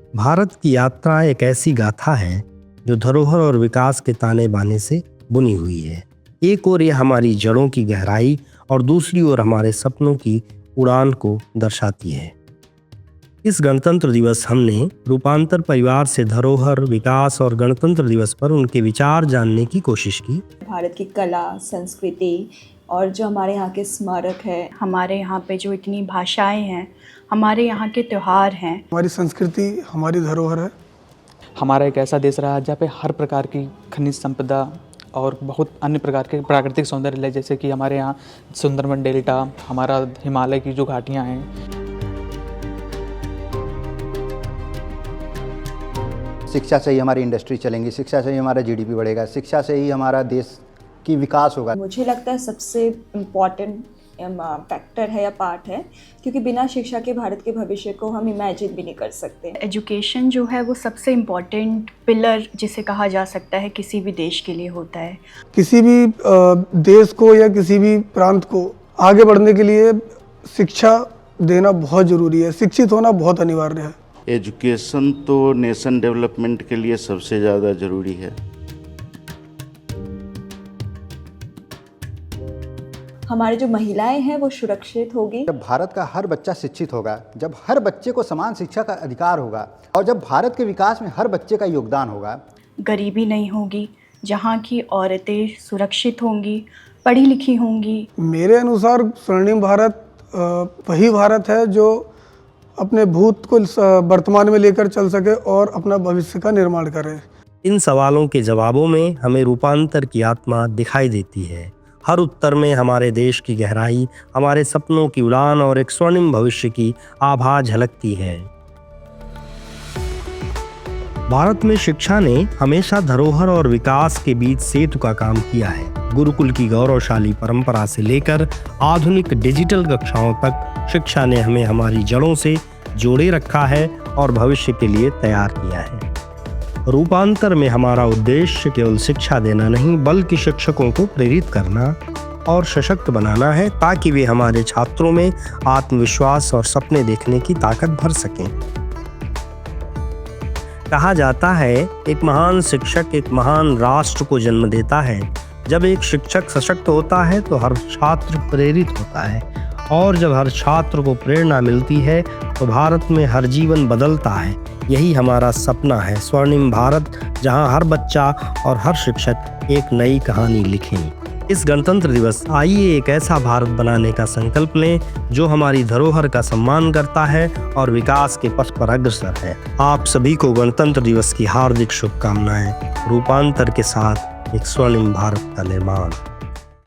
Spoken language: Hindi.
भारत की यात्रा एक ऐसी गाथा है जो धरोहर और विकास के ताने बाने से बुनी हुई है। एक ओर यह हमारी जड़ों की गहराई और दूसरी ओर हमारे सपनों की उड़ान को दर्शाती है। इस गणतंत्र दिवस हमने रूपांतर परिवार से धरोहर, विकास और गणतंत्र दिवस पर उनके विचार जानने की कोशिश की। भारत की कला, संस्कृति और जो हमारे यहाँ के स्मारक है, हमारे यहाँ पे जो इतनी भाषाएं हैं, हमारे यहाँ के त्यौहार हैं, हमारी संस्कृति हमारी धरोहर है। हमारा एक ऐसा देश रहा है जहाँ पे हर प्रकार की खनिज संपदा और बहुत अन्य प्रकार के प्राकृतिक सौंदर्य है, जैसे कि हमारे यहाँ सुंदरबन डेल्टा, हमारा हिमालय की जो घाटियाँ हैं। शिक्षा से ही हमारी इंडस्ट्री चलेंगी, शिक्षा से ही हमारा जीडीपी बढ़ेगा, शिक्षा से ही हमारा देश की विकास होगा। मुझे लगता है सबसे इम्पॉर्टेंट फैक्टर है या पार्ट है, क्योंकि बिना शिक्षा के भारत के भविष्य को हम इमेजिन भी नहीं कर सकते। एजुकेशन जो है वो सबसे इम्पॉर्टेंट पिलर जिसे कहा जा सकता है किसी भी देश के लिए होता है। किसी भी देश को या किसी भी प्रांत को आगे बढ़ने के लिए शिक्षा देना बहुत ज़रूरी है, शिक्षित होना बहुत अनिवार्य है। एजुकेशन तो नेशन डेवलपमेंट के लिए सबसे ज़्यादा ज़रूरी है। हमारी जो महिलाएं हैं वो सुरक्षित होगी। जब भारत का हर बच्चा शिक्षित होगा, जब हर बच्चे को समान शिक्षा का अधिकार होगा और जब भारत के विकास में हर बच्चे का योगदान होगा, गरीबी नहीं होगी, जहाँ की औरतें सुरक्षित होंगी, पढ़ी लिखी होंगी। मेरे अनुसार स्वर्णिम भारत वही भारत है जो अपने भूत को वर्तमान में लेकर चल सके और अपना भविष्य का निर्माण करे। इन सवालों के जवाबों में हमें रूपांतर की आत्मा दिखाई देती है। हर उत्तर में हमारे देश की गहराई, हमारे सपनों की उड़ान और एक स्वर्णिम भविष्य की आभा झलकती है। भारत में शिक्षा ने हमेशा धरोहर और विकास के बीच सेतु का काम किया है। गुरुकुल की गौरवशाली परंपरा से लेकर आधुनिक डिजिटल कक्षाओं तक शिक्षा ने हमें हमारी जड़ों से जोड़े रखा है और भविष्य के लिए तैयार किया है। रूपांतर में हमारा उद्देश्य केवल शिक्षा देना नहीं, बल्कि शिक्षकों को प्रेरित करना और सशक्त बनाना है, ताकि वे हमारे छात्रों में आत्मविश्वास और सपने देखने की ताकत भर सकें। कहा जाता है, एक महान शिक्षक एक महान राष्ट्र को जन्म देता है। जब एक शिक्षक सशक्त होता है तो हर छात्र प्रेरित होता है, और जब हर छात्र को प्रेरणा मिलती है तो भारत में हर जीवन बदलता है। यही हमारा सपना है, स्वर्णिम भारत, जहां हर बच्चा और हर शिक्षक एक नई कहानी लिखें। इस गणतंत्र दिवस आइए एक ऐसा भारत बनाने का संकल्प लें जो हमारी धरोहर का सम्मान करता है और विकास के पथ पर अग्रसर है। आप सभी को गणतंत्र दिवस की हार्दिक शुभकामनाएं। रूपांतर के साथ एक स्वर्णिम भारत का निर्माण।